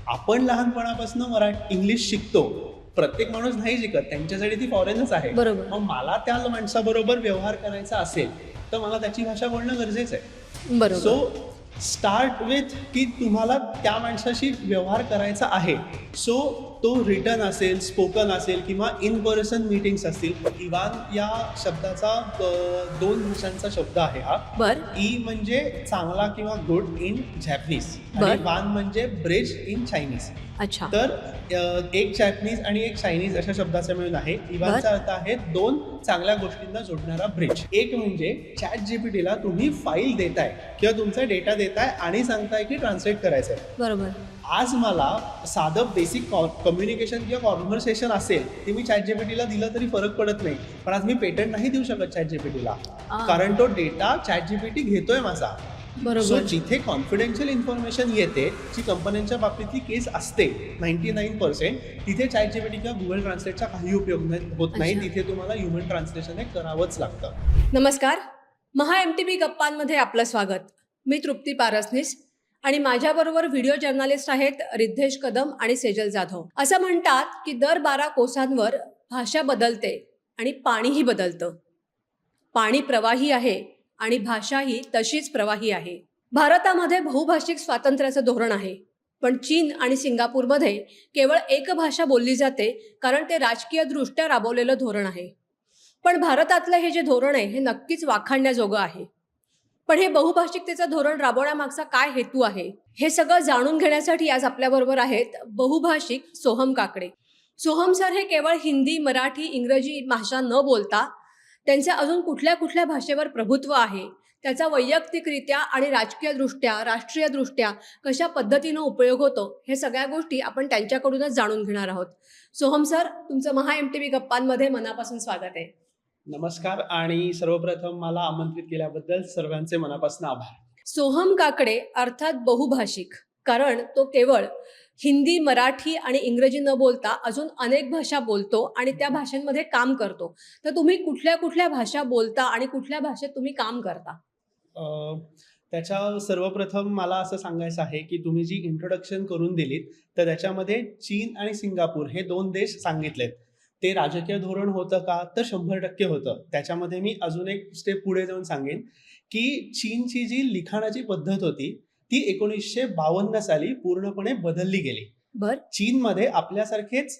आपण लहानपणापासून इंग्लिश शिकतो. प्रत्येक माणूस नाही शिकत, त्यांच्यासाठी ती फॉरेनच आहे. बरोबर. मग मला त्या माणसाबरोबर व्यवहार करायचा असेल तर मला त्याची भाषा बोलणं गरजेचं आहे. बरोबर. सो स्टार्ट विथ की तुम्हाला त्या माणसाशी व्यवहार करायचा आहे. सो तो रिटन असेल, स्पोकन असेल किंवा इन पर्सन मीटिंग्स असतील. इवान या शब्दाचा 2 भाषांचा शब्द आहे हा. बर. ई म्हणजे चांगला किंवा गुड इन जॅपनीज बर. आणि वान म्हणजे ब्रिज इन चायनीज. अच्छा. तर एक जॅपनीज आणि एक चायनीज अशा शब्दाचा मिळून आहे. इवानचा अर्थ आहे 2 चांगल्या गोष्टींना जोडणारा ब्रिज. एक म्हणजे चॅट जीपीटीला तुम्ही फाईल देताय किंवा तुमचा डेटा देताय आणि सांगताय की ट्रान्सलेट करायचं आहे. बरोबर. आज मला साधं बेसिक कम्युनिकेशन किंवा कॉन्व्हर्सेशन असेल ते मी चॅट जीपीटीला दिलं तरी फरक पडत नाही. पण आज मी पेटंट नाही देऊ शकत चॅट जीपीटीला, कारण तो डेटा चॅट जीपीटी घेतोय माझा. सो बरोबर. जिथे कॉन्फिडेन्शियल इन्फॉर्मेशन येते, जी कंपन्यांच्या बाबतीतली केस असते 99%, तिथे चॅट जीपीटी किंवा गुगल ट्रान्सलेटचा काही उपयोग होत नाही. अच्छा. तिथे तुम्हाला ह्युमन ट्रान्सलेशन हे करावंच लागतं. नमस्कार, महा MTB गप्पांमध्ये आपलं स्वागत. मी तृप्ती पारसनीस आणि माझ्याबरोबर व्हिडिओ जर्नलिस्ट आहेत रिद्धेश कदम आणि सेजल जाधव. असं म्हणतात की दर 12 कोसांवर भाषा बदलते आणि पाणीही बदलतं. पाणी प्रवाही आहे आणि भाषाही तशीच प्रवाही आहे. भारतामध्ये बहुभाषिक स्वातंत्र्याचं धोरण आहे, पण चीन आणि सिंगापूरमध्ये केवळ एक भाषा बोलली जाते, कारण ते राजकीयदृष्ट्या राबवलेलं धोरण आहे. पण भारतातलं हे जे धोरण आहे हे नक्कीच वाखाणण्याजोगं आहे. पण हे बहुभाषिकतेचं धोरण राबवण्यामागचा काय हेतू आहे, हे सगळं जाणून घेण्यासाठी आज आपल्याबरोबर आहेत बहुभाषिक सोहम काकडे. सोहम सर हे केवळ हिंदी, मराठी, इंग्रजी भाषा न बोलता त्यांचे अजून कुठल्या कुठल्या भाषेवर प्रभुत्व आहे, त्याचा वैयक्तिकरित्या आणि राजकीयदृष्ट्या, राष्ट्रीयदृष्ट्या कशा पद्धतीनं उपयोग होतो, हे सगळ्या गोष्टी आपण त्यांच्याकडूनच जाणून घेणार आहोत. सोहम सर, तुमचं महा MTB गप्पांमध्ये मनापासून स्वागत आहे. नमस्कार आणि सर्वप्रथम मला आमंत्रित केल्याबद्दल सर्वांचे मनापासून आभार. सोहम काकडे अर्थात बहुभाषिक, कारण तो केवळ हिंदी, मराठी आणि इंग्रजी न बोलता अजून अनेक भाषा बोलतो आणि त्या भाषांमध्ये काम करतो. तर तुम्ही कुठल्या कुठल्या भाषा बोलता आणि कुठल्या भाषेत तुम्ही काम करता? त्याच्या सर्वप्रथम मला असं सांगायचं आहे की तुम्ही जी इंट्रोडक्शन करून दिलीत तर त्याच्यामध्ये चीन आणि सिंगापूर हे 2 देश सांगितलेत. ते राजकीय धोरण होतं का? तर 100% होतं. त्याच्यामध्ये मी अजून एक स्टेप पुढे जाऊन सांगेन की चीनची जी लिखाणाची पद्धत होती ती 1952 साली पूर्णपणे बदलली गेली. बर. चीनमध्ये आपल्यासारखेच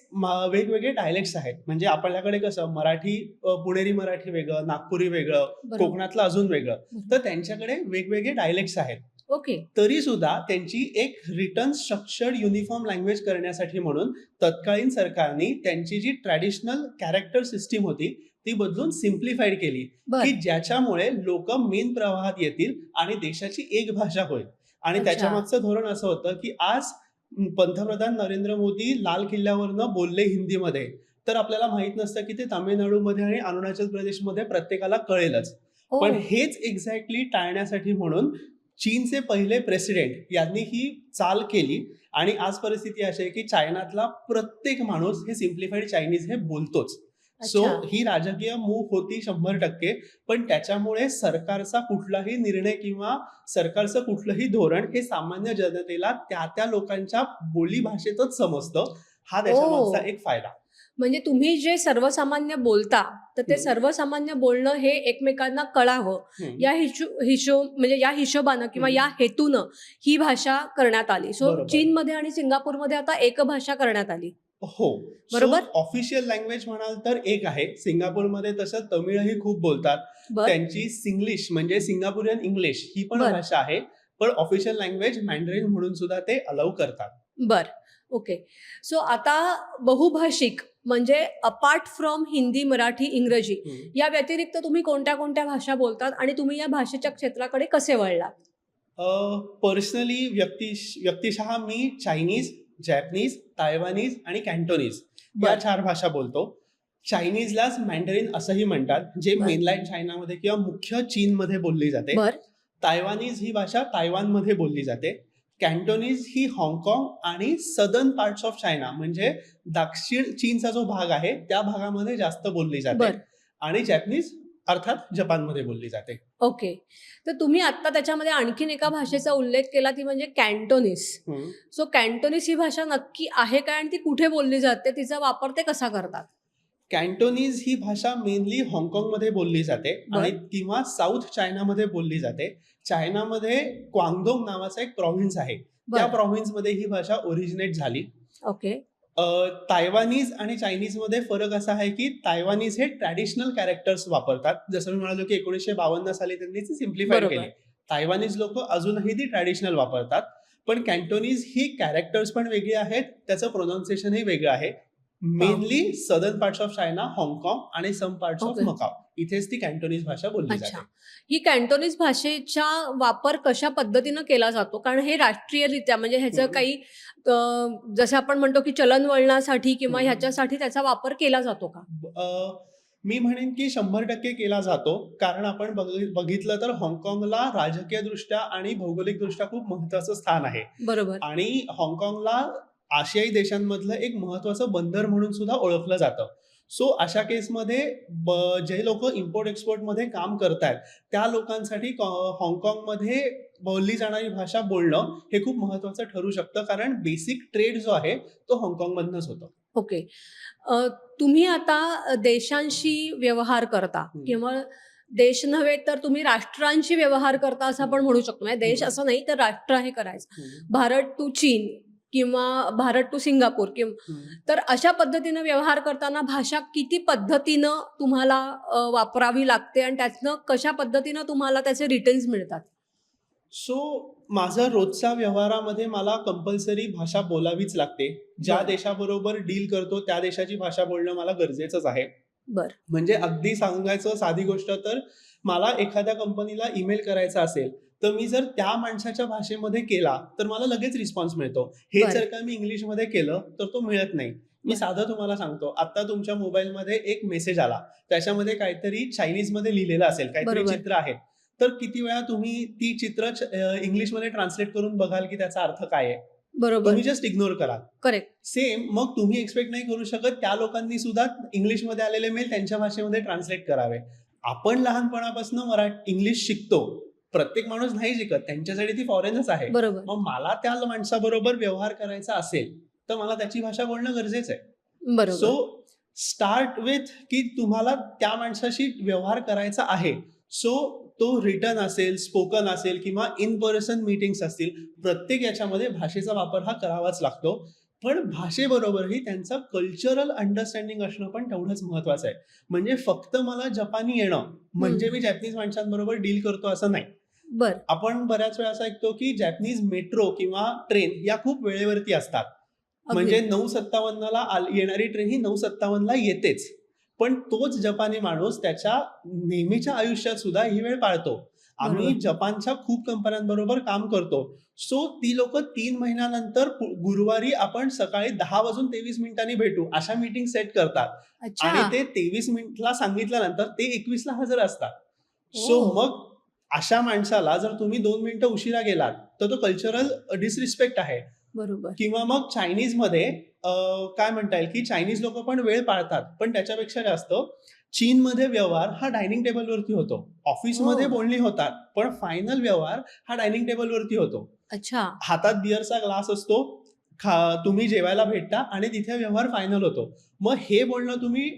वेगवेगळे डायलेक्ट्स आहेत. म्हणजे आपल्याकडे कसं मराठी, पुणेरी मराठी वेगळं, नागपुरी वेगळं, बरोबर. कोकणातलं अजून वेगळं. तर त्यांच्याकडे वेगवेगळे डायलेक्ट्स आहेत. ओके. तरी सुद्धा त्यांची एक रिटर्न स्ट्रक्चर्ड युनिफॉर्म लँग्वेज करण्यासाठी म्हणून तत्कालीन सरकारने त्यांची जी ट्रॅडिशनल कॅरेक्टर सिस्टीम होती ती बदलून सिम्प्लिफाईड केली, बर. की ज्याच्यामुळे लोक मेन प्रवाहात येतील आणि देशाची एक भाषा होईल. आणि अच्छा. त्याच्या मागचं धोरण असं होतं की आज पंतप्रधान नरेंद्र मोदी लाल किल्ल्यावरनं बोलले हिंदीमध्ये तर आपल्याला माहित नसतं की ते तामिळनाडूमध्ये आणि अरुणाचल प्रदेशमध्ये प्रत्येकाला कळेलच. ओ. पण हेच एक्झॅक्टली टाळण्यासाठी म्हणून चीनचे पहिले प्रेसिडेंट यांनी ही चाल केली आणि आज परिस्थिती अशी आहे की चायनातला प्रत्येक माणूस हे सिम्प्लिफाईड चायनीज हे बोलतोच. सो अच्छा. ही राजकीय मूव होती 100%, पण त्याच्यामुळे सरकारचा कुठलाही निर्णय किंवा सरकारचं कुठलंही धोरण हे सामान्य जनतेला त्या लोकांच्या बोली भाषेतच समजतं. हा त्याच्यामागचा एक फायदा. म्हणजे तुम्ही जे सर्वसामान्य बोलता तर ते सर्वसामान्य बोलणं हे एकमेकांना कळावं या म्हणजे या हिशोबानं किंवा या हेतूनं ही भाषा करण्यात आली. सो बरोबर. चीनमध्ये आणि सिंगापूरमध्ये आता एक भाषा करण्यात आली. हो, बरोबर. ऑफिशियल लँग्वेज म्हणाल तर एक आहे. सिंगापूरमध्ये तसं तमिळही खूप बोलतात. बर. त्यांची सिंग्लिश म्हणजे सिंगापुरियन इंग्लिश ही पण बर. भाषा आहे. पण ऑफिशियल लँग्वेज मॅन्डरिन म्हणून सुद्धा ते अलाउ करतात. बर. ओके. सो आता बहुभाषिक म्हणजे अपार्ट फ्रॉम हिंदी, मराठी, इंग्रजी या व्यतिरिक्त तुम्ही कोणत्या कोणत्या भाषा बोलतात आणि तुम्ही या भाषेच्या क्षेत्राकडे कसे वळलात? पर्सनली व्यक्तिशः मी चायनीज, जॅपनीज, तायवानीज आणि कॅन्टोनीज या 4 भाषा बोलतो. चायनीजलाच मॅन्डरिन असंही म्हणतात, जे बर. मेनलँड चायनामध्ये किंवा मुख्य चीनमध्ये बोलली जाते. बर. तायवानीज ही भाषा तायवानमध्ये बोलली जाते. कॅन्टोनीज ही हाँगकाँग आणि सदर्न पार्ट्स ऑफ चायना म्हणजे दक्षिण चीनचा जो भाग आहे त्या भागामध्ये जास्त बोलली जाते. बर. आणि जॅपनीज अर्थात जपानमध्ये बोलली जाते. ओके. तर तुम्ही आता त्याच्यामध्ये आणखीन एका भाषेचा उल्लेख केला ती म्हणजे कॅन्टोनीस. सो कॅन्टोनीस ही भाषा नक्की आहे काय आणि ती कुठे बोलली जाते? तिचा वापर ते कसा करतात? कॅन्टोनीज ही भाषा मेनली हाँगकाँगमध्ये बोलली जाते आणि किंवा साऊथ चायनामध्ये बोलली जाते. चायनामध्ये क्वांगडोंग नावाचा एक प्रॉव्हिन्स आहे. त्या बरं. प्रॉव्हिन्समध्ये ही भाषा ओरिजिनेट झाली. ओके. तायवानीज आणि चायनीजमध्ये फरक असा आहे की तायवानीज हे ट्रॅडिशनल कॅरेक्टर्स वापरतात. जसं मी म्हणालो की 1952 साली त्यांनी ती सिम्प्लिफाय बरोबर. केली. तायवानीज लोक अजूनही ती ट्रॅडिशनल वापरतात. पण कॅन्टोनीज ही कॅरेक्टर्स पण वेगळी आहेत, त्याचं प्रोनाऊन्सिएशनही वेगळं आहे. Mainly southern parts of China, हाँगकाँग आणि some parts of okay. Macau इथेच ती कॅन्टोनीज भाषा बोलली अच्छा. जाते. ही कॅन्टोनीज भाषेचा वापर कशा पद्धतीनं केला जातो? कारण हे राष्ट्रीयरित्या म्हणजे ह्याचं हम्म. काही जसं आपण म्हणतो की चलनवलनासाठी किंवा हम्म. ह्याच्यासाठी त्याचा वापर केला जातो का? मी म्हणेन की 100% केला जातो. कारण आपण बघितलं तर हाँगकाँगला राजकीयदृष्ट्या आणि भौगोलिकदृष्ट्या खूप महत्वाचं स्थान आहे बरोबर. आणि हाँगकाँगला आशियाई देशांमधलं एक महत्वाचं बंदर म्हणून सुद्धा ओळखलं जातं. सो अशा केसमध्ये जे लोक इम्पोर्ट एक्सपोर्ट मध्ये काम करतायत त्या लोकांसाठी हाँगकाँगमध्ये बोलली जाणारी भाषा बोलणं हे खूप महत्वाचं ठरू शकतं, कारण बेसिक ट्रेड जो आहे तो हाँगकाँगमधनंच होतो. ओके. तुम्ही आता देशांशी व्यवहार करता किंवा देश नव्हे तर तुम्ही राष्ट्रांशी व्यवहार करता असं आपण म्हणू शकतो. म्हणजे देश असं नाही तर राष्ट्र हे करायचं. भारत टू चीन किंवा भारत टू सिंगापूर तर अशा पद्धतीनं व्यवहार करताना भाषा किती पद्धतीनं तुम्हाला वापरावी लागते आणि त्यातनं कशा पद्धतीनं तुम्हाला त्याचे रिटर्न्स मिळतात? सो माझं रोजच्या व्यवहारामध्ये मला कंपल्सरी भाषा बोलावीच लागते. ज्या बरं. देशाबरोबर डील करतो त्या देशाची भाषा बोलणं मला गरजेचंच आहे. बरं. म्हणजे अगदी सांगायचं साधी गोष्ट तर मला एखाद्या कंपनीला ईमेल करायचा असेल तर मी जर त्या माणसाच्या भाषेमध्ये केला तर मला लगेच रिस्पॉन्स मिळतो. हे बरं. जर का मी इंग्लिशमध्ये केलं तर तो मिळत नाही. मी बरं. साधं तुम्हाला सांगतो, आता तुमच्या मोबाईलमध्ये एक मेसेज आला, त्याच्यामध्ये काहीतरी चायनीजमध्ये लिहिलेलं असेल, काहीतरी बरोबर. चित्र आहे. तर किती वेळा तुम्ही ती चित्र इंग्लिशमध्ये ट्रान्सलेट करून बघाल की त्याचा अर्थ काय आहे? बरोबर. तुम्ही जस्ट इग्नोर कराल. करेक्ट. सेम मग तुम्ही एक्सपेक्ट नाही करू शकत त्या लोकांनी सुद्धा इंग्लिशमध्ये आलेले मेल त्यांच्या भाषेमध्ये ट्रान्सलेट करावे. आपण लहानपणापासून इंग्लिश शिकतो, प्रत्येक माणूस नाही शिकत, त्यांच्यासाठी ती फॉरेनच आहे. बरोबर. मग मला त्या माणसाबरोबर व्यवहार करायचा असेल तर मला त्याची भाषा बोलणं गरजेचं आहे. बरोबर. सो स्टार्ट विथ की तुम्हाला त्या माणसाशी व्यवहार करायचा आहे. सो तो रिटन असेल, स्पोकन असेल किंवा इन पर्सन मीटिंग्स असतील, प्रत्येक याच्यामध्ये भाषेचा वापर हा करावाच लागतो. पण भाषेबरोबरही त्यांचा कल्चरल अंडरस्टँडिंग असणं पण तेवढंच महत्वाचं आहे. म्हणजे फक्त मला जपानी येणं म्हणजे मी जॅपनीज माणसांबरोबर डील करतो असं नाही. बरं. आपण बऱ्याच वेळा असं ऐकतो की जॅपनीज मेट्रो किंवा ट्रेन या खूप वेळेवरती असतात. म्हणजे 9:57ला येणारी ट्रेन ही 9:57ला येतेच. पण तोच जपानी माणूस त्याच्या नेहमीच्या आयुष्यात सुद्धा ही वेळ पाळतो. आम्ही बरोबर. जपानच्या खूप कंपन्यांबरोबर काम करतो. सो ती लोक 3 महिन्यानंतर गुरुवारी आपण सकाळी 10:23 भेटू अशा मीटिंग सेट करतात आणि अच्छा. ते 23 मिनिटला सांगितल्यानंतर ते 21ला हजर असतात. सो ओ. मग अशा माणसाला जर तुम्ही 2 मिनिटं उशिरा गेलात तर तो कल्चरल डिसरिस्पेक्ट आहे. बरोबर. किंवा मग चायनीजमध्ये काय म्हणता येईल की चायनीज लोक पण वेळ पाळतात, पण त्याच्यापेक्षा जास्त चीनमध्ये व्यवहार हा डायनिंग टेबलवरती होतो. ऑफिसमध्ये ओ. बोलणी होतात, पण फायनल व्यवहार हा डायनिंग टेबलवरती होतो. अच्छा. हातात बिअरचा ग्लास असतो, तुम्ही जेवायला भेटता आणि तिथे व्यवहार फायनल होतो. मग हे बोलणं तुम्ही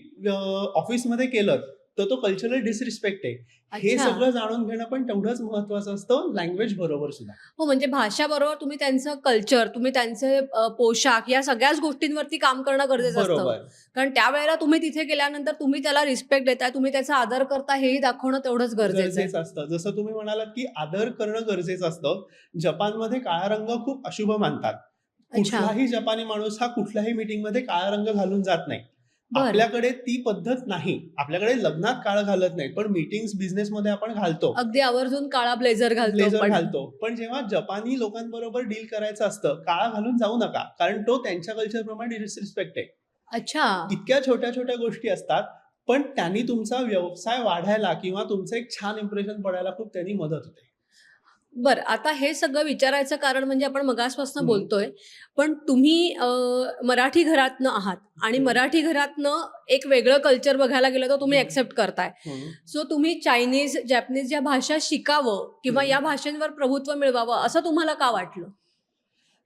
ऑफिसमध्ये केलं तर तो कल्चरल डिसरिस्पेक्ट आहे. हे अच्छा. सगळं जाणून घेणं पण तेवढंच महत्वाचं असतं लँग्वेज बरोबर सुद्धा. हो, म्हणजे भाषाबरोबर तुम्ही त्यांचं कल्चर, तुम्ही त्यांचे पोशाख या सगळ्याच गोष्टींवरती काम करणं गरजेचं असतं. बरोबर. कारण त्यावेळेला तुम्ही तिथे गेल्यानंतर तुम्ही त्याला रिस्पेक्ट देताय, तुम्ही त्याचा आदर करता हेही दाखवणं तेवढंच गरजेचं आहे. गरजेचं असतं. जसं तुम्ही म्हणालात की आदर करणं गरजेचं असतं. जपानमध्ये काळा रंग खूप अशुभ मानतात. अच्छा. कुठलाही जपानी माणूस हा कुठल्याही मीटिंगमध्ये काळा रंग घालून जात नाही. बरं. आपल्याकडे ती पद्धत नाही. आपल्याकडे लग्नात काळं घालत नाही, पण मीटिंग्स बिझनेसमध्ये आपण घालतो. अगदी आवर्जून काळा ब्लेझर घालतो ब्लेझर आपण. घालतो. पण जेव्हा जपानी लोकांबरोबर डील करायचं असतं, काळा घालून जाऊ नका, कारण तो त्यांच्या कल्चरप्रमाणे डिसरिस्पेक्ट आहे. अच्छा. इतक्या छोट्या छोट्या गोष्टी असतात, पण त्यांनी तुमचा व्यवसाय वाढायला किंवा तुमचं एक छान इम्प्रेशन पडायला खूप त्यांनी मदत होते. बरं, आता हे सगळं विचारायचं कारण म्हणजे आपण मगासपासून हं. बोलतोय, पण तुम्ही मराठी घरातनं आहात आणि हं. मराठी घरातनं एक वेगळं कल्चर बघायला गेलं तर तुम्ही हं. एक्सेप्ट करताय. हं. सो तुम्ही चायनीज, जॅपनीज या भाषा शिकावं किंवा हं. या भाषांवर प्रभुत्व मिळवावं असं तुम्हाला का वाटलं?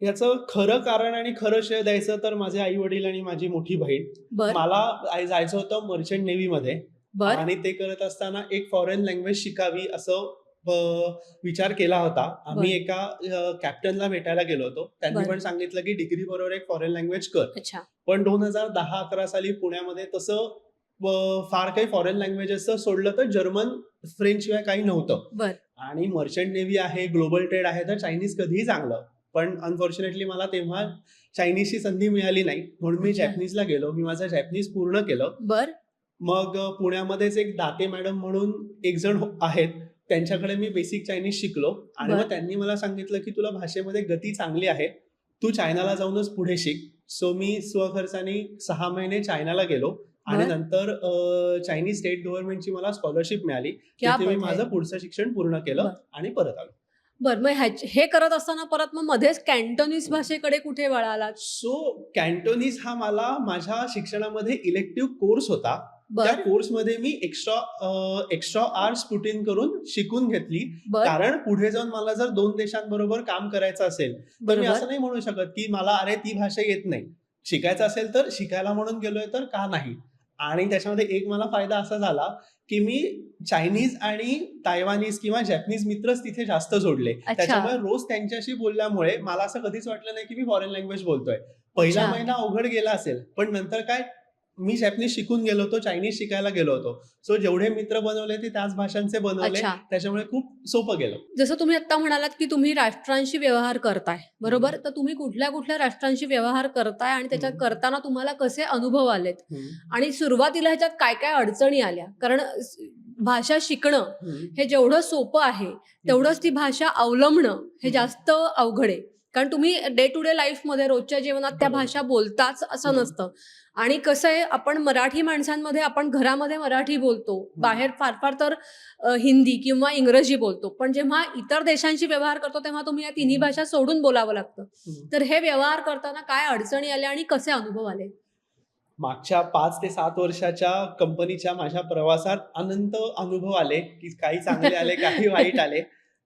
याचं खरं कारण आणि खरं श्रेय द्यायचं तर माझे आई-वडील आणि माझी मोठी बहीण. बरं, मला जायचं होतं मर्चंट नेव्हीमध्ये बरं, आणि ते करत असताना एक फॉरेन लँग्वेज शिकावी असं अ, विचार केला होता. आम्ही बरं, एका कॅप्टनला भेटायला गेलो होतो. त्यांनी बरं. पण सांगितलं, की डिग्री बरोबर एक फॉरेन लँग्वेज कर. अच्छा. पण 2010-11 साली पुण्यामध्ये तसं फार काही फॉरेन लँग्वेजेसचं सोडलं तर जर्मन, फ्रेंच शिवाय काही नव्हतं. बरं. आणि मर्चंट नेव्ही आहे, ग्लोबल ट्रेड आहे, तर चायनीज कधीही चांगलं. पण अनफॉर्च्युनेटली मला तेव्हा चायनीजची संधी मिळाली नाही. म्हणून मी अच्छा. जॅपनीजला गेलो. मी माझं जॅपनीज पूर्ण केलं. बरं, मग पुण्यामध्येच एक दाते मॅडम म्हणून एक जण आहेत. त्यांच्याकडे मी बेसिक चायनीज शिकलो आणि मग बरं. त्यांनी मला सांगितलं, की तुला भाषेमध्ये गती चांगली आहे. तू चायनाला जाऊनच पुढे शिक. सो मी स्वखर्चाने 6 महिने चायनाला गेलो आणि बरं. नंतर चायनीज स्टेट गव्हर्नमेंटची मला स्कॉलरशिप मिळाली. क्या तिथे मी बात है! माझं पुढचं शिक्षण पूर्ण केलं बरं. आणि परत आलो. बरं, मग हे करत असताना परत मग मध्येच कॅन्टोनीज भाषेकडे कुठे वळालात? सो कॅन्टोनीज हा मला माझ्या शिक्षणामध्ये इलेक्टिव्ह कोर्स होता. त्या बरं, कोर्समध्ये मी एक्स्ट्रा आवर्स पुट इन करून शिकून घेतली. बरं. कारण पुढे जाऊन मला जर 2 देशांबरोबर काम करायचं असेल, तर मी बरोबर. असं नाही म्हणू शकत, की मला अरे ती भाषा येत नाही. शिकायचं असेल तर शिकायला म्हणून गेलोय तर का नाही? आणि त्याच्यामध्ये एक मला फायदा असा झाला, की मी चायनीज आणि तायवानीज किंवा जॅपनीज मित्रच तिथे जास्त जोडले. अच्छा. त्याच्यामुळे रोज त्यांच्याशी बोलल्यामुळे मला असं कधीच वाटलं नाही, की मी फॉरेन लँग्वेज बोलतोय. पहिला अच्छा. महिना अवघड गेला असेल, पण नंतर काय मी जॅपनीज शिकून गेलो होतो, चायनीज शिकायला गेलो होतो. सो जेवढे मित्र बनवले ते त्याच भाषांचे बनवले. अच्छा. त्याच्यामुळे खूप सोपं गेलं. जसं तुम्ही आत्ता म्हणालात, की तुम्ही राष्ट्रांशी व्यवहार करताय, हं. बरोबर? तर तुम्ही कुठल्या-कुठल्या राष्ट्रांशी व्यवहार करताय आणि त्याच्यात हं. करताना तुम्हाला कसे अनुभव आलेत? हं. आणि सुरुवातीला ह्याच्यात काय-काय अडचणी आल्या? कारण भाषा शिकणं हं. हे जेवढं सोपं आहे, तेवढंच ती भाषा अवलंबणं हे हं. जास्त अवघड आहे. कारण तुम्ही डे टू डे लाईफमध्ये रोजच्या जीवनात त्या बरोबर. भाषा बोलताच असं हं. नसतं. आणि कसं आहे, आपण मराठी माणसांमध्ये आपण घरामध्ये मराठी बोलतो. हं. बाहेर फार-फार तर हिंदी किंवा इंग्रजी बोलतो. पण जेव्हा इतर देशांशी व्यवहार करतो, तेव्हा तुम्ही या तिन्ही भाषा सोडून बोलावं लागतं. हं. तर हे व्यवहार करताना काय अडचणी आल्या आणि कसे अनुभव आले? मागच्या 5 ते 7 वर्षाच्या कंपनीच्या माझ्या प्रवासात अनंत अनुभव आले, की काही चांगले आले, काही वाईट आले.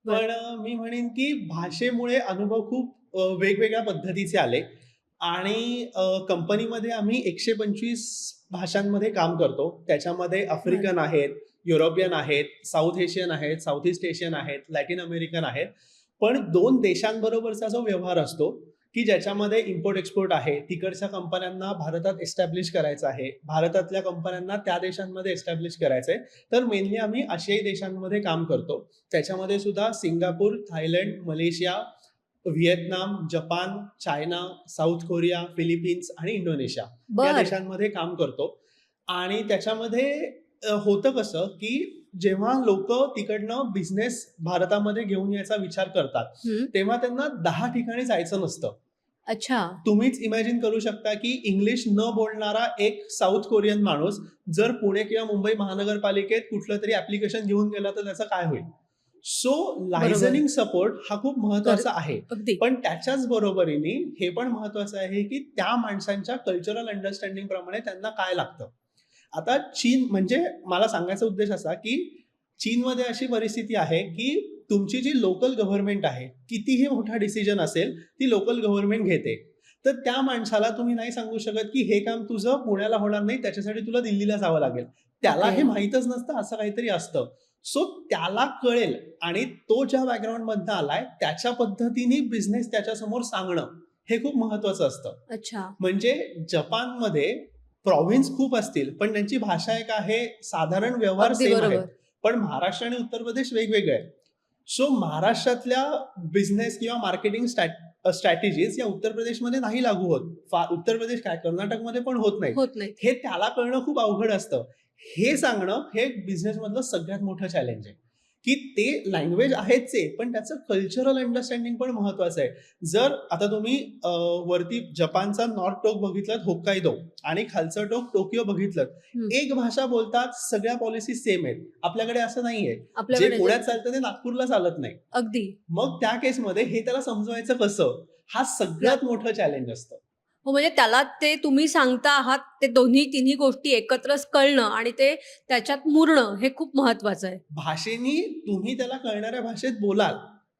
बरं. पण मी म्हणेन की भाषेमुळे अनुभव खूप वेगवेगळ्या पद्धतीचे आले आणि कंपनीमध्ये आम्ही 125 भाषांमध्ये काम करतो. त्याच्यामध्ये बरं. आफ्रिकन आहेत, युरोपियन आहेत, साउथ एशियन आहेत, साउथ ईस्ट एशियन आहेत, लॅटिन अमेरिकन आहेत. पण 2 देशांबरोबरचा जो व्यवहार असतो, की ज्याच्यामध्ये इम्पोर्ट-एक्सपोर्ट आहे. तिकडच्या कंपन्यांना भारतात एस्टॅब्लिश करायचं आहे. भारतातल्या कंपन्यांना त्या देशांमध्ये एस्टॅब्लिश करायचं आहे. तर मेनली आम्ही आशियाई देशांमध्ये काम करतो. त्याच्यामध्ये सुद्धा Singapore, Thailand, Malaysia, Vietnam, Japan, China, south Korea, Philippines आणि इंडोनेशिया या बरं. देशांमध्ये काम करतो. आणि त्याच्यामध्ये होतं कसं, की जेव्हा लोकं तिकडनं बिझनेस भारतामध्ये घेऊन यायचा विचार करतात, हं. तेव्हा त्यांना 10 ठिकाणी जायचं नसतं. अच्छा. तुम्हीच इमॅजिन करू शकता, की इंग्लिश न बोलणारा एक साउथ कोरियन माणूस जर पुणे किंवा मुंबई महानगरपालिकेत कुठलं तरी ॲप्लिकेशन घेऊन गेला, तर त्याचं काय होईल? सो बरोबर. लायझनिंग सपोर्ट हा खूप महत्त्वाचा आहे. अगदी. पण त्याच्याच बरोबरीने हे पण महत्त्वाचं आहे, की त्या माणसांच्या कल्चरल अंडरस्टँडिंग प्रमाणे त्यांना काय लागतं. आता चीन म्हणजे मला सांगायचा उद्देश असा, की चीनमध्ये अशी परिस्थिती आहे, की तुमची जी लोकल गव्हर्नमेंट आहे, कितीही मोठा डिसिजन असेल, ती लोकल गव्हर्नमेंट घेते. तर त्या माणसाला तुम्ही नाही सांगू शकत, की हे काम तुझं पुण्याला होणार नाही, त्याच्यासाठी तुला दिल्लीला जावं लागेल. त्याला ओके. हे माहीतच नसतं, असं काहीतरी असतं. सो त्याला कळेल आणि तो ज्या बॅकग्राऊंडमधनं आलाय, त्याच्या पद्धतीने बिझनेस त्याच्यासमोर सांगणं, हे खूप महत्त्वाचं असतं. अच्छा. म्हणजे जपानमध्ये प्रॉव्हिन्स खूप असतील, पण त्यांची भाषा एक आहे, साधारण व्यवहार अगदी सेम आहेत. बरोबर. पण महाराष्ट्र आणि उत्तर प्रदेश वेगवेगळे आहेत. सो महाराष्ट्रातल्या बिझनेस किंवा मार्केटिंग स्ट्रॅटेजीज या उत्तर प्रदेशमध्ये नाही लागू होत. उत्तर प्रदेश काय कर्नाटकमध्ये पण होत नाहीत. होत नाही. हे त्याला कळणं खूप अवघड असतं. हे सांगणं हे बिझनेसमधलं सगळ्यात मोठं चॅलेंज आहे, की ते लँग्वेज आहेच आहे, पण त्याचं कल्चरल अंडरस्टँडिंग पण महत्वाचं आहे. जर आता तुम्ही वरती जपानचा नॉर्थ टोक बघितलं होक्काइडो आणि खालचं टोक टोकियो बघितलं, हं. एक भाषा बोलतात, सगळ्या पॉलिसी सेम आहेत. आपल्याकडे असं नाहीये. जे आपल्याकडे पुण्यात चालतं ते नागपूरला चालत नाही. अगदी. मग त्या केसमध्ये हे त्याला समजवायचं कसं, हा सगळ्यात मोठं चॅलेंज असतं. हो, म्हणजे त्याला ते तुम्ही सांगता आहात ते दोन्ही तिन्ही गोष्टी एकत्रच कळणं आणि ते त्याच्यात मुरणं हे खूप महत्वाचं आहे. भाषेनी तुम्ही त्याला कळणाऱ्या भाषेत बोलाल,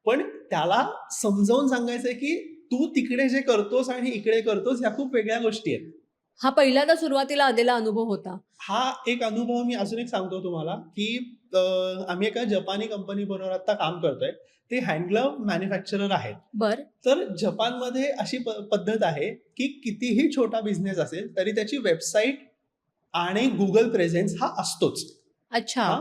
पण त्याला समजावून सांगायचंय की तू तिकडे जे करतोस आणि इकडे करतोस ह्या खूप वेगळ्या गोष्टी आहेत. हा पहिल्यांदा सुरुवातीला आलेला अनुभव होता. हा एक अनुभव मी अजून एक सांगतो तुम्हाला की आम्ही एका जपानी कंपनी बरोबर आता काम करतोय. ते हँडग्लव्ह मॅन्युफॅक्चरर आहेत. बर. तर जपानमध्ये अशी पद्धत आहे की कितीही छोटा बिझनेस असेल तरी त्याची वेबसाईट आणि गुगल प्रेझेन्स हा असतोच. अच्छा. हा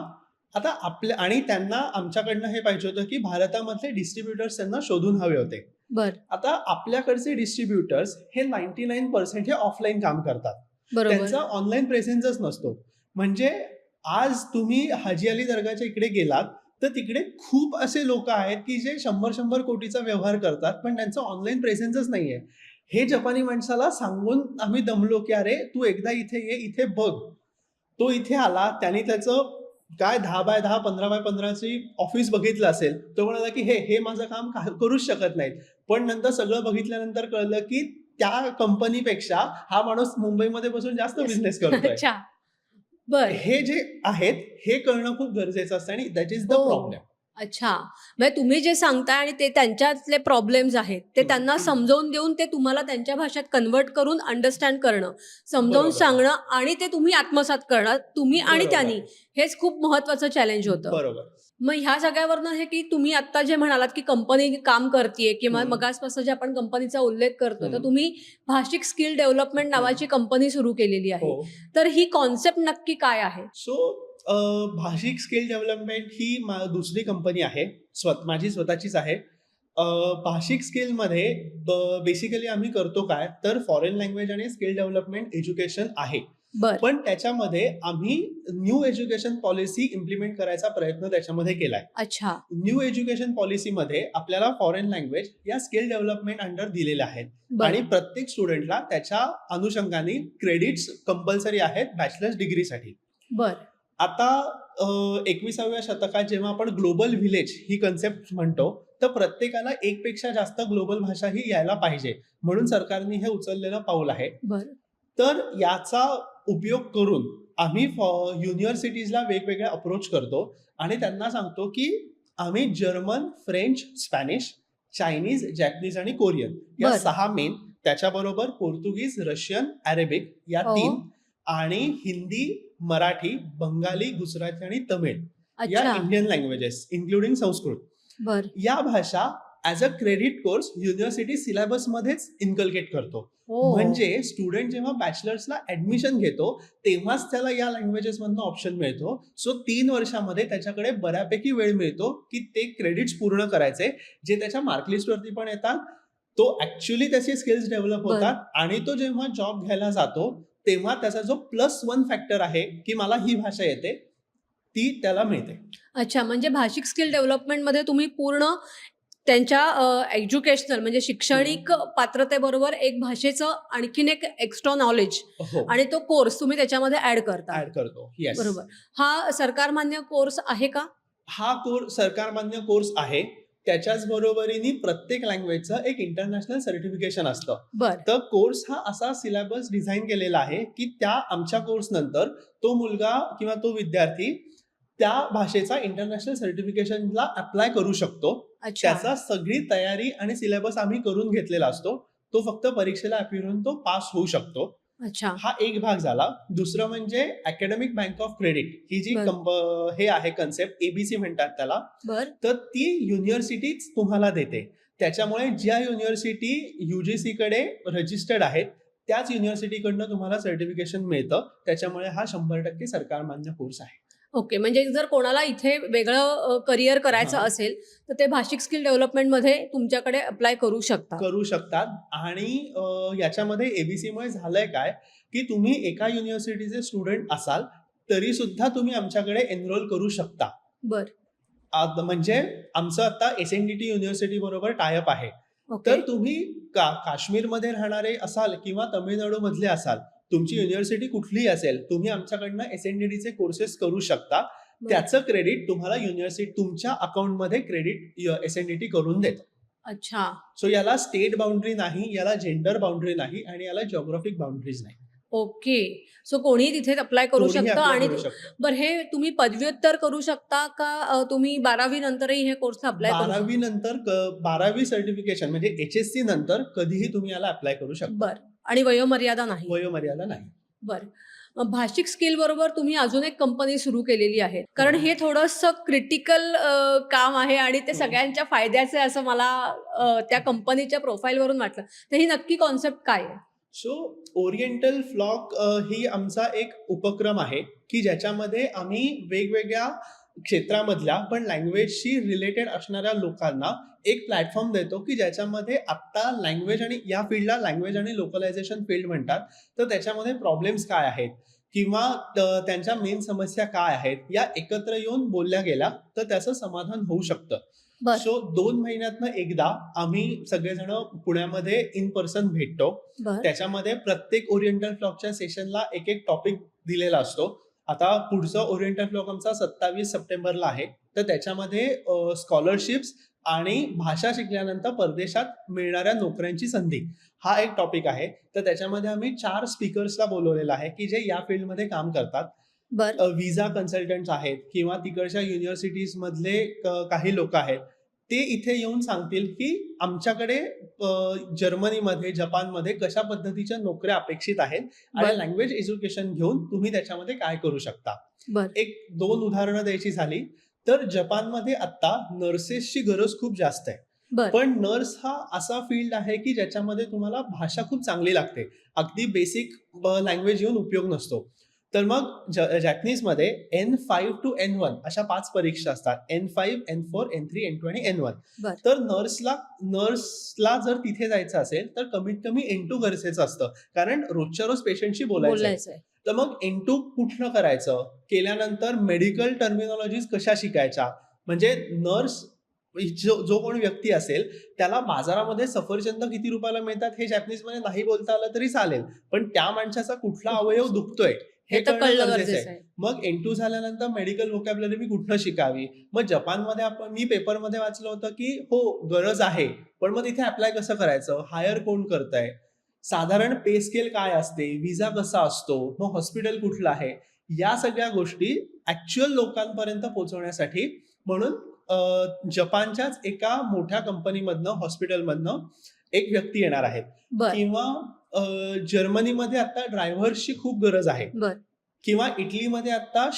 आता आपल्या आणि त्यांना आमच्याकडनं हे पाहिजे होतं की भारतामधले डिस्ट्रीब्युटर्स त्यांना शोधून हवे होते. बर. आता आपल्याकडचे डिस्ट्रीब्युटर्स हे 99% हे ऑफलाईन काम करतात. बरोबर. त्यांचा ऑनलाईन प्रेझेन्सच नसतो. म्हणजे आज तुम्ही हाजी अली दर्गाच्या इकडे गेलात तर तिकडे खूप असे लोक आहेत की जे 100 कोटीचा व्यवहार करतात, पण त्यांचा ऑनलाईन प्रेझेन्सच नाहीये. हे जपानी माणसाला सांगून आम्ही दमलो की अरे तू एकदा इथे ये, इथे बघ. तो इथे आला, त्याने त्याचं काय 10x10 15x15ची ऑफिस बघितलं असेल. तो म्हणाला की हे माझं काम करूच शकत नाहीत. पण नंतर सगळं बघितल्यानंतर कळलं की त्या कंपनीपेक्षा हा माणूस मुंबईमध्ये बसून जास्त बिझनेस करतोय. अच्छा. बर. हे जे आहेत हे कळणं खूप गरजेचं असतं आणि दॅट इज द हो. प्रॉब्लेम. अच्छा. म्हणजे तुम्ही जे सांगताय आणि ते त्यांच्यातले प्रॉब्लेम्स आहेत ते त्यांना समजावून देऊन ते तुम्हाला त्यांच्या भाषेत कन्व्हर्ट करून अंडरस्टँड करणं, समजावून बरोबर. सांगणं आणि ते तुम्ही आत्मसात करणं, तुम्ही आणि बरोबर. त्यांनी, हेच खूप महत्वाचं चॅलेंज होतं. बरोबर. मग ह्या सगळ्यावरनं हे की तुम्ही आता जे म्हणालात की कंपनी काम करतीये किंवा हम्म. मगासपासून जे आपण कंपनीचा उल्लेख करतोय, तर हम्म. तुम्ही भाषिक स्किल डेव्हलपमेंट नावाची कंपनी सुरू केलेली आहे. हो. तर ही कॉन्सेप्ट नक्की काय आहे? सो भाषिक स्किल डेव्हलपमेंट ही दुसरी कंपनी आहे. माझी स्वतःचीच आहे. भाषिक स्किलमध्ये बेसिकली आम्ही करतो काय तर फॉरेन लँग्वेज आणि स्किल डेव्हलपमेंट एज्युकेशन आहे. बर. पण त्याच्यामध्ये आम्ही न्यू एज्युकेशन पॉलिसी इम्प्लिमेंट करायचा प्रयत्न त्याच्यामध्ये केलाय. अच्छा. न्यू एज्युकेशन पॉलिसीमध्ये आपल्याला फॉरेन लँग्वेज या स्किल डेव्हलपमेंट अंडर दिलेल्या आहेत बर. आणि प्रत्येक स्टुडंटला त्याच्या अनुषंगाने क्रेडिट्स कंपल्सरी आहेत बॅचलर्स डिग्रीसाठी. बर. आता 21व्या शतकात जेव्हा आपण ग्लोबल व्हिलेज ही कन्सेप्ट म्हणतो तर प्रत्येकाला एकपेक्षा जास्त ग्लोबल भाषा ही यायला पाहिजे, म्हणून सरकारने हे उचललेलं पाऊल आहे. बर. तर याचा उपयोग करून आम्ही युनिव्हर्सिटीजला वेगवेगळे अप्रोच करतो आणि त्यांना सांगतो की आम्ही German, French, Spanish, Chinese, Japanese आणि कोरियन या बर. 6 मेन, त्याच्याबरोबर पोर्तुगीज, रशियन, अरेबिक या हो. 3 आणि हिंदी, मराठी, बंगाली, गुजराती आणि तमिळ या अच्छा. इंडियन लँग्वेजेस इन्क्लुडिंग संस्कृत बर. या भाषा as a credit course university syllabus मध्येच इन्कल्केट करतो. हो. म्हणजे स्टुडंट जेव्हा बॅचलर्सला ऍडमिशन घेतो तेव्हाच त्याला या लँग्वेजेस मधनं ऑप्शन मिळतो. सो 3 वर्षामध्ये त्याच्याकडे बऱ्यापैकी वेळ मिळतो की ते क्रेडिट्स पूर्ण करायचे जे त्याच्या मार्कलिस्टवरती पण येतात. तो ऍक्च्युअली त्याचे स्किल्स डेव्हलप बर. होतात आणि तो जेव्हा जॉब घ्यायला जातो तेव्हा त्याचा जो +1 फॅक्टर आहे की मला ही भाषा येते ती त्याला मिळते. अच्छा. म्हणजे भाषिक स्किल डेव्हलपमेंटमध्ये तुम्ही पूर्ण त्यांच्या एज्युकेशनल म्हणजे शैक्षणिक पात्रतेबरोबर एक भाषेचं आणखीन एक एक्स्ट्रा नॉलेज हो, आणि तो कोर्स तुम्ही त्याच्यामध्ये ऍड करता. ऍड करतो. येस. बरोबर. हा सरकारमान्य कोर्स आहे का? हा कोर्स सरकारमान्य कोर्स आहे. त्याच्याच बरोबरीने प्रत्येक लँग्वेजचं एक इंटरनॅशनल सर्टिफिकेशन असतं. बर. तर कोर्स हा असा सिलेबस डिझाईन केलेला आहे की त्या आमच्या कोर्स नंतर तो मुलगा किंवा तो विद्यार्थी त्या भाषेचा इंटरनॅशनल सर्टिफिकेशनला अप्लाय करू शकतो. अच्छा. त्याचा सगळी तयारी आणि सिलेबस आम्ही करून घेतलेला असतो. तो फक्त परीक्षेला अपीअर होऊन तो पास होऊ शकतो. अच्छा. हा एक भाग झाला. दुसरं म्हणजे अकॅडमिक बँक ऑफ क्रेडिट ही जी हे आहे कन्सेप्ट, एबीसी म्हणतात त्याला. बर. तर ती युनिव्हर्सिटीच तुम्हाला देते. त्याच्यामुळे ज्या युनिव्हर्सिटी UGC कडे रजिस्टर्ड आहेत त्याच युनिव्हर्सिटीकडनं तुम्हाला सर्टिफिकेशन मिळतं. त्याच्यामुळे हा 100% सरकारमान्य कोर्स आहे. ओके. म्हणजे जर कोणाला इथे वेगळं करिअर करायचं हां. असेल तर ते भाषिक स्किल डेव्हलपमेंटमध्ये तुमच्याकडे अप्लाय करू शकतात आणि याच्यामध्ये एबीसीमुळे झालंय काय की तुम्ही एका युनिव्हर्सिटीचे स्टुडंट असाल तरी सुद्धा तुम्ही आमच्याकडे एनरोल करू शकता. बर. म्हणजे आमचं आता SNDT युनिव्हर्सिटी बरोबर टायअप आहे. ओके. तर तुम्ही काश्मीरमध्ये राहणारे असाल किंवा तामिळनाडूमधले असाल, तुमची युनिव्हर्सिटी कुठलीही असेल, तुम्ही आमच्याकडनं SNDTचे कोर्सेस करू शकता. बरं. त्याचं क्रेडिट तुम्हाला युनिव्हर्सिटी तुमच्या अकाउंटमध्ये क्रेडिट SNDT करून देतं. अच्छा. सो याला स्टेट बाउंड्री नाही, याला जेंडर बाउंड्री नाही आणि याला जिओग्राफिक बाउंड्रीज नाही. ओके. सो कोणीही तिथे अप्लाय करू कोणीही शकतं apply आणि करू शकतं. बरं हे तुम्ही पदव्युत्तर करू शकता का तुम्ही 12वी नंतरही हे कोर्स अप्लाय करू शकता? 12वी नंतर 12वी सर्टिफिकेशन म्हणजे HSC नंतर कधीही तुम्ही याला अप्लाय करू शकता. बरं. आणि वयोमर्यादा नाही. वयोमर्यादा नाही. बरं. भाषिक स्किल बरोबर तुम्ही अजून एक कंपनी सुरू केलेली आहे. कारण हे थोडंसं क्रिटिकल काम आहे आणि ते सगळ्यांच्या फायद्याचं आहे असं मला त्या कंपनीच्या प्रोफाईलवरून वाटलं. तर ही नक्की कॉन्सेप्ट काय आहे? सो ओरिएंटल फ्लॉक ही आमचा एक उपक्रम आहे की ज्याच्यामध्ये आम्ही वेगवेगळ्या क्षेत्रामधल्या पण लँग्वेजशी रिलेटेड असणाऱ्या लोकांना एक प्लॅटफॉर्म देतो की ज्याच्यामध्ये आत्ता लँग्वेज आणि या फील्डला लँग्वेज आणि लोकलायझेशन फील्ड म्हणतात. तर त्याच्यामध्ये प्रॉब्लेम्स काय आहेत किंवा त्यांच्या मेन समस्या काय आहेत या एकत्र येऊन बोलल्या गेल्या तर त्याचं समाधान होऊ शकतं. बरं. सो 2 महिन्यातनं एकदा आम्ही सगळेजण पुण्यामध्ये इन पर्सन भेटतो. बरं. त्याच्यामध्ये प्रत्येक ओरिएंटल फ्लॉकच्या सेशनला एक टॉपिक दिलेला असतो. आता पुढचा ओरिएंटल फ्लॉक आमचा 27 सप्टेंबरला आहे. तर त्याच्यामध्ये स्कॉलरशिप्स आणि भाषा शिकल्यानंतर परदेशात मिळणाऱ्या नोकऱ्यांची संधी हा एक टॉपिक आहे. तर त्याच्यामध्ये आम्ही 4 स्पीकर्सला बोलवलेलं आहे की जे या फील्डमध्ये काम करतात. बरं. व्हिसा कन्सल्टंट्स आहेत किंवा तिकडच्या युनिव्हर्सिटीज मधले काही लोक आहेत. ते इथे येऊन सांगतील की आमच्याकडे जर्मनीमध्ये, जपानमध्ये कशा पद्धतीच्या नोकऱ्या अपेक्षित आहेत आणि बरं. लँग्वेज एज्युकेशन घेऊन तुम्ही त्याच्यामध्ये काय करू शकता. बरं. एक 2 उदाहरणं द्यायची झाली तर जपानमध्ये आता नर्सेसची गरज खूप जास्त आहे. बरं. पण नर्स हा असा फील्ड आहे की ज्याच्यामध्ये तुम्हाला भाषा खूप चांगली लागते. अगदी बेसिक लँग्वेज येऊन उपयोग नसतो. तर मग जॅपनीजमध्ये N5 to N1 अशा 5 परीक्षा असतात. N5, N4, N3, N2 आणि N1. बरं. तर नर्सला जर तिथे जायचं असेल तर कमीत कमी N2 गरजेचं असतं. कारण रोजच्या रोज पेशंटशी बोलायचं. बोलायचंय. तर मग N2 कुठनं करायचं? केल्यानंतर मेडिकल टर्मिनॉलॉजीज कशा शिकायच्या? म्हणजे नर्स जो कोण व्यक्ती असेल त्याला बाजारामध्ये सफरचंद किती रुपयाला मिळतात हे जॅपनीजमध्ये नाही बोलता आलं तरी चालेल. पण त्या माणसाचा कुठला अवयव दुखतोय हे हे तर कळणं कळलं गरजेचं गरजेचं आहे. आहे. मग N2 झाल्यानंतर मेडिकल व्होकॅब्युलरी मी कुठनं शिकावी? मग जपानमध्ये मी पेपरमध्ये वाचलं होतं की हो गरज आहे. पण मग तिथे अप्लाय कसं करायचं? हायर कोण करतंय? साधारण पे स्केल काय असते? व्हिसा कसा असतो? मग हॉस्पिटल कुठलं आहे? या सगळ्या गोष्टी ऍक्च्युअल लोकांपर्यंत पोहोचवण्यासाठी म्हणून जपानच्याच एका मोठ्या कंपनीमधनं, हॉस्पिटलमधनं एक व्यक्ती येणार आहेत. बरं. किंवा जर्मनीमध्ये आता ड्रायव्हर्सची खूप गरज आहे. बरं. किंवा इटलीमध्ये आता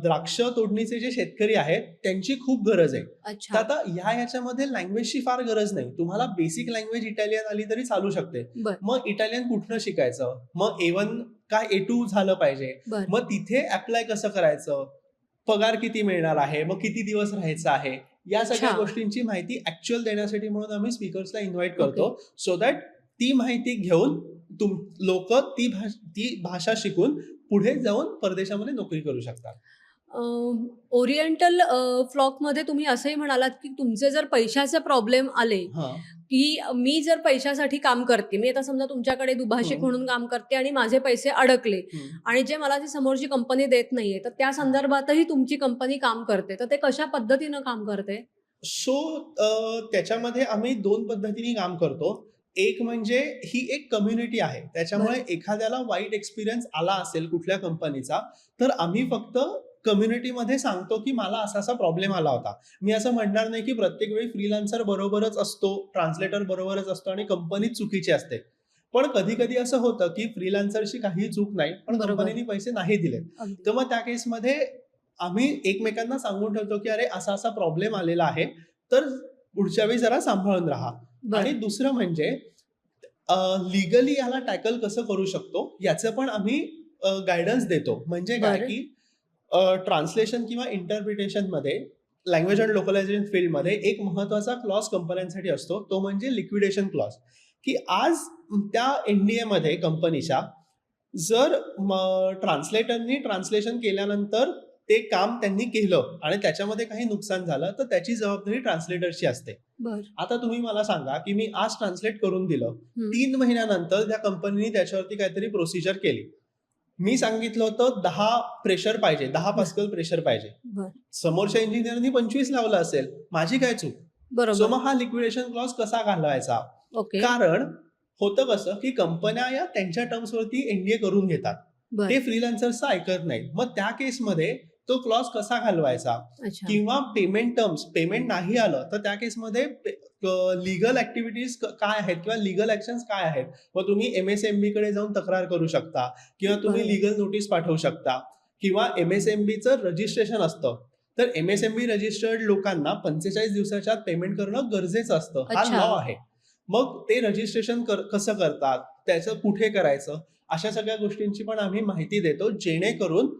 द्राक्ष तोडणीचे जे शेतकरी आहेत त्यांची खूप गरज आहे. तर अच्छा. आता ह्याच्यामध्ये लँग्वेजची फार गरज नाही. तुम्हाला बेसिक लँग्वेज इटालियन आली तरी चालू शकते. बरं. मग इटालियन कुठनं शिकायचं? मग A1 का A2 झालं पाहिजे? बरं. मग तिथे अप्लाय कसं करायचं? पगार किती मिळणार आहे? मग किती दिवस राहायचं आहे? या सगळ्या अच्छा. गोष्टींची माहिती ऍक्च्युअल देण्यासाठी म्हणून आम्ही स्पीकर्सला इन्व्हाइट करतो. सो दॅट ती माहिती घेऊन लोक ती भाषा शिकून पुढे जाऊन परदेशामध्ये नोकरी करू शकतात. ओरिएंटल फ्लॉकमध्ये तुम्ही असंही म्हणालात की तुमचे जर पैशाचे प्रॉब्लेम आले हां. की मी जर पैशासाठी काम करते, मी आता समजा तुमच्याकडे दुभाषिक हं. म्हणून काम करते आणि माझे पैसे अडकले हं. आणि जे मला ती समोरची कंपनी देत नाहीये, तर त्या संदर्भातही तुमची कंपनी काम करते. तर ते कशा पद्धतीनं काम करते? सो त्याच्यामध्ये आम्ही 2 पद्धतीने काम करतो. एक म्हणजे ही एक कम्युनिटी आहे. त्याच्यामुळे एखाद्याला वाईट एक्सपिरियन्स आला असेल कुठल्या कंपनीचा, तर आम्ही फक्त कम्युनिटीमध्ये सांगतो की मला असा प्रॉब्लेम आला होता. मी असं म्हणणार नाही की प्रत्येक वेळी फ्रीलान्सर बरोबरच असतो, ट्रान्सलेटर बरोबरच असतो आणि कंपनी चुकीची असते. पण कधी-कधी असं होतं की फ्रीलान्सरची काहीही चूक नाही, पण बरोबर. कंपनीने पैसे नाही दिलेत. अगदी. तर मग त्या केसमध्ये आम्ही एकमेकांना सांगून ठेवतो की अरे असा प्रॉब्लेम आलेला आहे, तर पुढच्या वेळी जरा सांभाळून राहा. आणि बरं. दुसरं म्हणजे लीगली याला टॅकल कसं करू शकतो याचं पण आम्ही गायडन्स देतो. म्हणजे काय बरं. की ट्रान्सलेशन किंवा इंटरप्रिटेशनमध्ये लँग्वेज अँड लोकलायझेशन फील्डमध्ये एक महत्त्वाचा क्लॉज कंपन्यांसाठी असतो. तो म्हणजे लिक्विडेशन क्लॉज. की आज त्या NDAमध्ये कंपनीच्या जर ट्रान्सलेटरनी ट्रान्सलेशन केल्यानंतर ते काम त्यांनी केलं आणि त्याच्यामध्ये काही नुकसान झालं तर त्याची जबाबदारी ट्रान्सलेटरची असते. बर आता तुम्ही मला सांगा की मी आज ट्रान्सलेट करून दिलं, हम्म. 3 महिन्यानंतर त्या कंपनीने त्याच्यावरती काहीतरी प्रोसिजर केली. मी सांगितलं होतं 10 प्रेशर पाहिजे, 10 पास्कल प्रेशर पाहिजे. बर समोरच्या इंजिनियरनी 25 लावलं असेल, माझी काय चूक? सो बरोबर मग हा लिक्विडेशन क्लॉज कसा घालवायचा? ओके कारण होतं कसं की कंपन्या या त्यांच्या टर्म्सवरती एनडीए करून घेतात, बर ते फ्रीलान्सर्सचं ऐकत नाहीत. मग त्या केसमध्ये तो क्लॉज कसा घालवायचा? अच्छा किंवा पेमेंट टर्म्स, पेमेंट नाही आलं तर त्या केसमध्ये लिगल ऍक्टिव्हिटीज काय आहेत किंवा लिगल ऍक्शन्स काय आहेत? मग तुम्ही MSMB कडे जाऊन तक्रार करू शकता किंवा तुम्ही बरोबर. लिगल नोटीस पाठवू शकता किंवा MSMBचं रजिस्ट्रेशन असतं. तर MSMB रजिस्टर्ड लोकांना 45 दिवसाच्या आत पेमेंट करणं गरजेचं असतं. हा अच्छा. लॉ आहे. मग ते रजिस्ट्रेशन कसं करतात, त्याचं कुठे करायचं, अशा सगळ्या गोष्टींची पण आम्ही माहिती देतो, जेणेकरून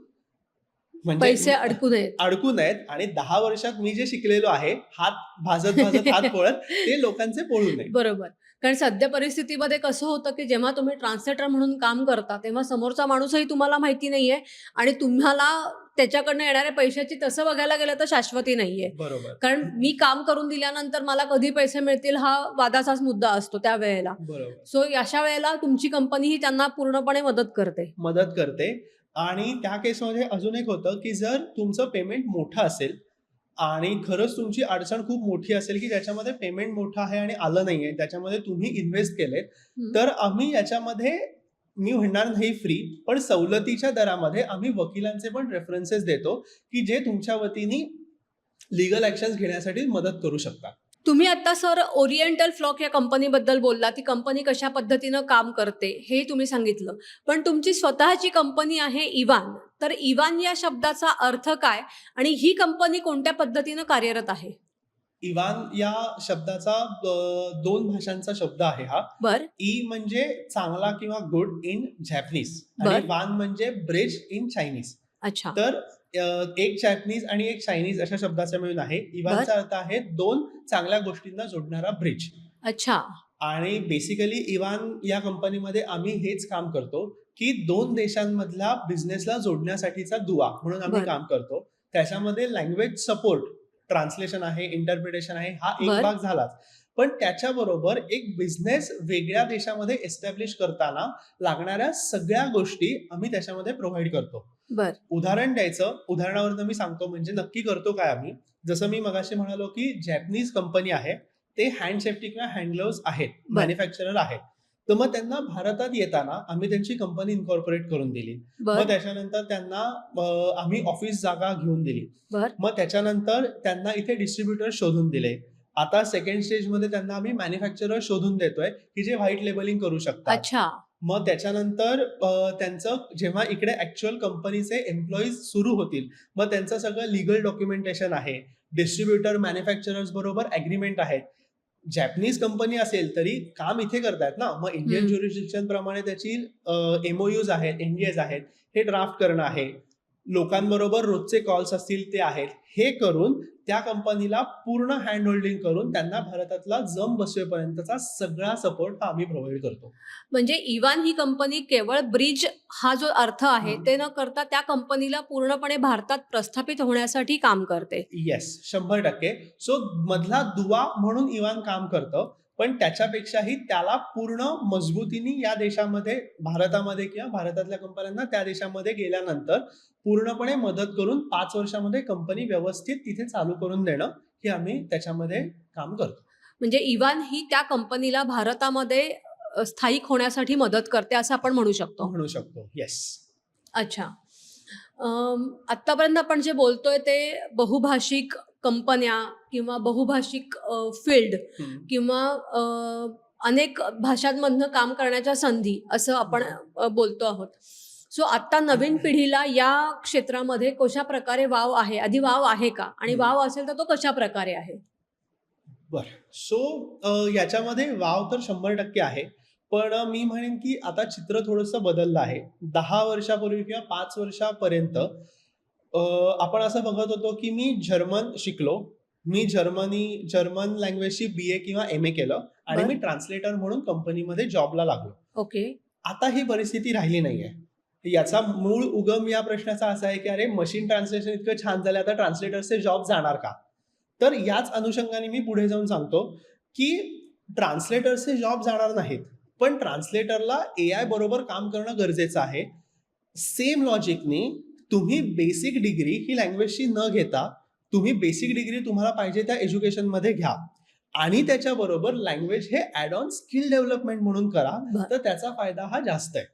म्हणजे पैसे अडकू नयेत अडकू नयेत आणि 10 वर्षात मी जे शिकलेलो आहे, हात भाजत भाजत हात पळत, ते लोकांचे पळू नये. बरोबर कारण सध्या परिस्थितीमध्ये कसं होतं की जेव्हा तुम्ही ट्रान्सलेटर म्हणून काम करता तेव्हा समोरचा माणूसही तुम्हाला माहिती नाहीये आणि तुम्हाला त्याच्याकडनं येणाऱ्या पैशाची तसं बघायला गेलं तर शाश्वती नाहीये. बरोबर कारण मी काम करून दिल्यानंतर मला कधी पैसे मिळतील हा वादाचाच मुद्दा असतो त्यावेळेला. बरोबर सो अशा वेळेला तुमची कंपनी ही त्यांना पूर्णपणे मदत करते. मदत करते. आणि त्या केसमध्ये अजून एक होतं की जर तुमचं पेमेंट मोठं असेल आणि खरंच तुमची अडचण खूप मोठी असेल की ज्याच्यामध्ये पेमेंट मोठं आहे आणि आलं नाहीये, त्याच्यामध्ये तुम्ही इन्व्हेस्ट केलेत, हम्म. तर आम्ही याच्यामध्ये मी म्हणणार नाही फ्री, पण सवलतीच्या दरामध्ये आम्ही वकिलांचे पण रेफरन्सेस देतो की जे तुमच्या वतीने लिगल ऍक्शन्स घेण्यासाठी मदत करू शकतात. तुम्ही आता सर ओरिएंटल फ्लॉक या कंपनीबद्दल बोलला, ती कंपनी कशा पद्धतीनं काम करते हे तुम्ही सांगितलं. पण तुमची स्वतःची कंपनी आहे इवान. तर इवान या शब्दाचा अर्थ काय आणि ही कंपनी कोणत्या पद्धतीनं कार्यरत आहे? इवान या शब्दाचा 2 भाषांचा शब्द आहे हा. बर ई म्हणजे चांगला किंवा गुड इन जॅपनीज बर. आणि वान म्हणजे ब्रिज इन चायनीज. अच्छा तर एक जॅपनीज आणि एक चायनीज अशा शब्दाचा मिळून आहे. इवानचा अर्थ आहे 2 चांगल्या गोष्टींना जोडणारा ब्रिज. अच्छा आणि बेसिकली इवान या कंपनीमध्ये आम्ही हेच काम करतो की 2 देशांमधल्या बिझनेसला जोडण्यासाठीचा दुवा म्हणून आम्ही बरं. काम करतो. त्याच्यामध्ये लँग्वेज सपोर्ट, ट्रान्सलेशन आहे, इंटरप्रिटेशन आहे, हा एक बरं. भाग झालाच. पण त्याच्याबरोबर एक बिझनेस वेगळ्या देशामध्ये एस्टॅब्लिश करताना लागणाऱ्या सगळ्या गोष्टी आम्ही त्याच्यामध्ये प्रोव्हाइड करतो. बर उदाहरण द्यायचं, उदाहरणावरून मी सांगतो म्हणजे नक्की करतो काय आम्ही. जसं मी मगाशी म्हणालो की जॅपनीज कंपनी आहे, ते हँड सेफ्टी किंवा हँड ग्लोव्स आहेत, बर. मॅन्युफॅक्चरर आहेत. तर मग त्यांना भारतात येताना आम्ही त्यांची कंपनी इन्कॉर्पोरेट करून दिली. मग बर त्याच्यानंतर त्यांना आम्ही ऑफिस जागा घेऊन दिली. बर मग त्याच्यानंतर त्यांना इथे डिस्ट्रीब्युटर शोधून दिले. आता सेकंड स्टेजमध्ये त्यांना आम्ही मॅन्युफॅक्चरर शोधून देतोय की जे व्हाईट लेबलिंग करू शकतात. अच्छा मग त्याच्यानंतर त्यांचं जेव्हा इकडे ऍक्च्युअल कंपनीचे एम्प्लॉईज सुरू होतील, मग त्यांचं सगळं लिगल डॉक्युमेंटेशन आहे, डिस्ट्रीब्युटर मॅन्युफॅक्चरर्स बरोबर अग्रीमेंट आहेत. जॅपनीज कंपनी असेल तरी काम इथे करतायत ना, मग इंडियन हम्म. ज्युरिस्डिक्शन प्रमाणे त्याची MOUs आहेत, NDAs आहेत, हे ड्राफ्ट करणं आहे. लोकांबरोबर रोजचे कॉल्स असतील ते आहेत. हे करून त्या कंपनीला पूर्ण हँड होल्डिंग करून त्यांना भारतातला जम बसवेपर्यंतचा सगळा सपोर्ट हा आम्ही प्रोव्हाइड करतो. म्हणजे इवान ही कंपनी केवळ ब्रिज हा जो अर्थ आहे हम्म. ते न करता त्या कंपनीला पूर्णपणे भारतात प्रस्थापित होण्यासाठी काम करते. येस, 100%. सो मधला दुवा म्हणून इवान काम करतं, पण त्याच्यापेक्षाही त्याला पूर्ण मजबूतीने या देशामध्ये, भारतामध्ये किंवा भारतातल्या कंपन्यांना त्या देशामध्ये गेल्यानंतर पूर्णपणे मदत करून 5 वर्षामध्ये कंपनी व्यवस्थित तिथे चालू करून देणं, हे आम्ही त्याच्यामध्ये काम करतो. म्हणजे इवान ही त्या कंपनीला भारतामध्ये स्थायिक होण्यासाठी मदत करते असं आपण म्हणू शकतो. म्हणू शकतो. येस. अच्छा. आत्तापर्यंत आपण जे बोलतोय ते बहुभाषिक कंपन्या किंवा बहुभाषिक फील्ड किंवा अनेक भाषांमधनं काम करण्याच्या संधी असं आपण बोलतो आहोत. सो आता नवीन पिढीला या क्षेत्रामध्ये कशा प्रकारे वाव आहे, आधी वाव आहे का आणि वाव असेल तर तो कशा प्रकारे आहे? बर. सो याच्यामध्ये वाव तर 100% आहे. पण मी म्हणेन की आता चित्र थोडंसं बदललं आहे. 10 वर्षापूर्वी किंवा 5 वर्षापर्यंत आपण असं बघत होतो की मी जर्मन शिकलो, मी जर्मन लँग्वेजची BA किंवा MA केलं आणि बर. मी ट्रान्सलेटर म्हणून कंपनीमध्ये जॉबला लागलो. ओके. आता ही परिस्थिती राहिली नाहीये. याचा मूळ उगम या प्रश्नाचा असा आहे की अरे मशीन ट्रान्सलेशन इतकं छान झालं, आता ट्रान्सलेटर्सचे जॉब जाणार का? तर याच अनुषंगाने मी पुढे जाऊन सांगतो की ट्रान्सलेटर्सचे जॉब जाणार नाहीत, पण ट्रान्सलेटरला एआय बरोबर काम करणं गरजेचं आहे. सेम लॉजिकनी तुम्ही बेसिक डिग्री ही लँग्वेजची न घेता तुम्ही बेसिक डिग्री तुम्हाला पाहिजे त्या एज्युकेशनमध्ये घ्या आणि त्याच्याबरोबर लँग्वेज हे ॲड ऑन स्किल डेव्हलपमेंट म्हणून करा, तर त्याचा फायदा हा जास्त आहे.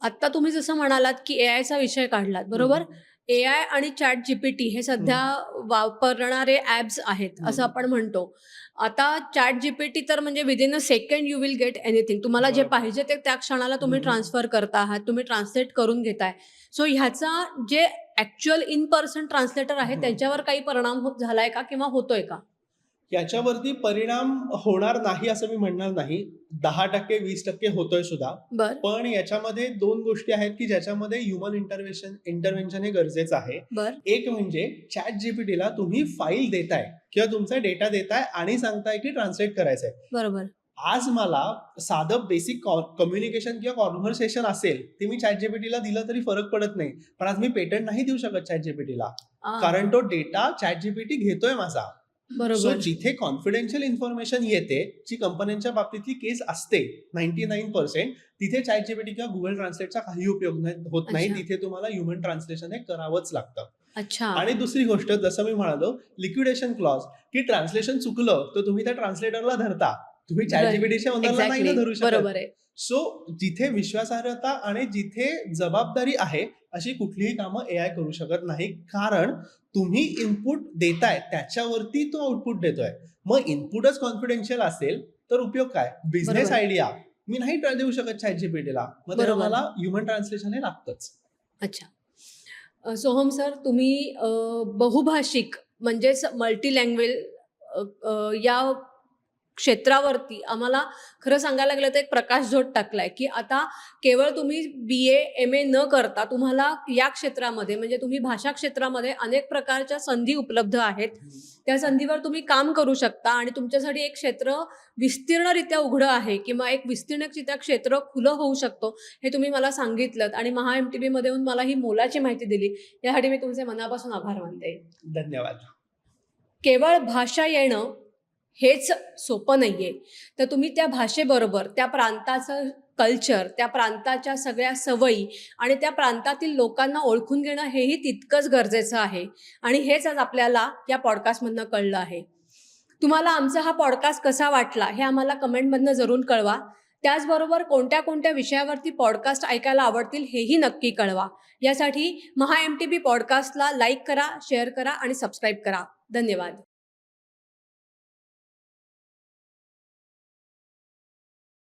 आता तुम्ही जसं म्हणालात की एआयचा विषय काढलात, बरोबर? एआय आणि चॅट जीपीटी हे सध्या वापरणारे ॲप्स आहेत असं आपण म्हणतो. आता चॅट जीपीटी तर म्हणजे within a second you will get anything. तुम्हाला जे बरोबर. पाहिजे ते त्या क्षणाला तुम्ही हम्म. ट्रान्सफर करता आहात, तुम्ही ट्रान्सलेट करून घेताय. सो ह्याचा जे ॲक्च्युअल इन पर्सन ट्रान्सलेटर आहे त्याच्यावर काही परिणाम झालाय का किंवा होतोय का? याच्यावरती परिणाम होणार नाही असं मी म्हणणार नाही. 10% 20% होतोय सुद्धा. बर पण याच्यामध्ये 2 गोष्टी आहेत की ज्याच्यामध्ये ह्युमन इंटरव्हेन्शन हे गरजेचं आहे. बर एक म्हणजे चॅट जीपीटीला तुम्ही फाईल देताय किंवा तुमचा डेटा देताय आणि सांगताय की ट्रान्सलेट करायचंय. बरोबर. आज मला साधं बेसिक कम्युनिकेशन किंवा कॉन्व्हर्सेशन असेल ते मी चॅट जीपीटीला दिलं तरी फरक पडत नाही. पण आज मी पेटंट नाही देऊ शकत चॅट जीपीटीला, कारण तो डेटा चॅट जीपीटी घेतोय माझा. सो बरोबर. जिथे कॉन्फिडेन्शियल इन्फॉर्मेशन येते, जी कंपन्यांच्या बाबतीतली केस असते 99%, तिथे चॅट जीपीटी किंवा गुगल ट्रान्सलेटचा काही उपयोग होत नाही. अच्छा. तिथे तुम्हाला ह्युमन ट्रान्सलेशन हे करावंच लागतं. अच्छा. आणि दुसरी गोष्ट, जसं मी म्हणालो, लिक्विडेशन क्लॉज, की ट्रान्सलेशन चुकलं तर तुम्ही त्या ट्रान्सलेटरला धरता, तुम्ही चॅट जीपीटीच्या ओनरला नाही ना धरू शकत. बरोबर आहे. सो जिथे विश्वासार्हता आणि जिथे जबाबदारी आहे अशी कुठलीही कामं एआय करू शकत नाही, कारण तुम्ही इनपुट देताय त्याच्यावरती तो आउटपुट देतोय. मग इनपुटच कॉन्फिडेन्शियल असेल तर उपयोग काय? बिझनेस बरोबर. आयडिया मी नाही देऊ शकत चॅट जीपीटीला, मग तेव्हा बरोबर. मला ह्युमन ट्रान्सलेशन हे लागतंच. अच्छा. सोहम सर, तुम्ही बहुभाषिक म्हणजेच मल्टी लँग्वेज या क्षेत्रावरती आम्हाला खरं सांगायला गेलं तर एक प्रकाशझोत टाकलाय, की आता केवळ तुम्ही BA, MA न करता तुम्हाला या क्षेत्रामध्ये म्हणजे तुम्ही भाषा क्षेत्रामध्ये अनेक प्रकारच्या संधी उपलब्ध आहेत. त्या संधीवर तुम्ही काम करू शकता आणि तुमच्यासाठी एक क्षेत्र विस्तीर्णरित्या उघडं आहे किंवा एक विस्तीर्णरित्या क्षेत्र खुलं होऊ शकतो, हे तुम्ही मला सांगितलंत आणि महा MTB मध्ये येऊन मला ही मोलाची माहिती दिली. यासाठी मी तुमचे मनापासून आभार मानते. धन्यवाद. केवळ भाषा येणं हेच सोपं नाहीये, तर तुम्ही त्या भाषेबरोबर त्या प्रांताचं कल्चर, त्या प्रांताच्या सगळ्या सवयी आणि त्या प्रांतातील लोकांना ओळखून घेणं हेही तितकंच गरजेचं आहे आणि हेच आज आपल्याला या पॉडकास्टमधनं कळलं आहे. तुम्हाला आमचा हा पॉडकास्ट कसा वाटला हे आम्हाला कमेंटमधनं जरूर कळवा. त्याचबरोबर कोणत्या कोणत्या विषयावरती पॉडकास्ट ऐकायला आवडतील हेही नक्की कळवा. यासाठी महा MTB पॉडकास्टला लाईक करा, शेअर करा आणि सबस्क्राईब करा. धन्यवाद.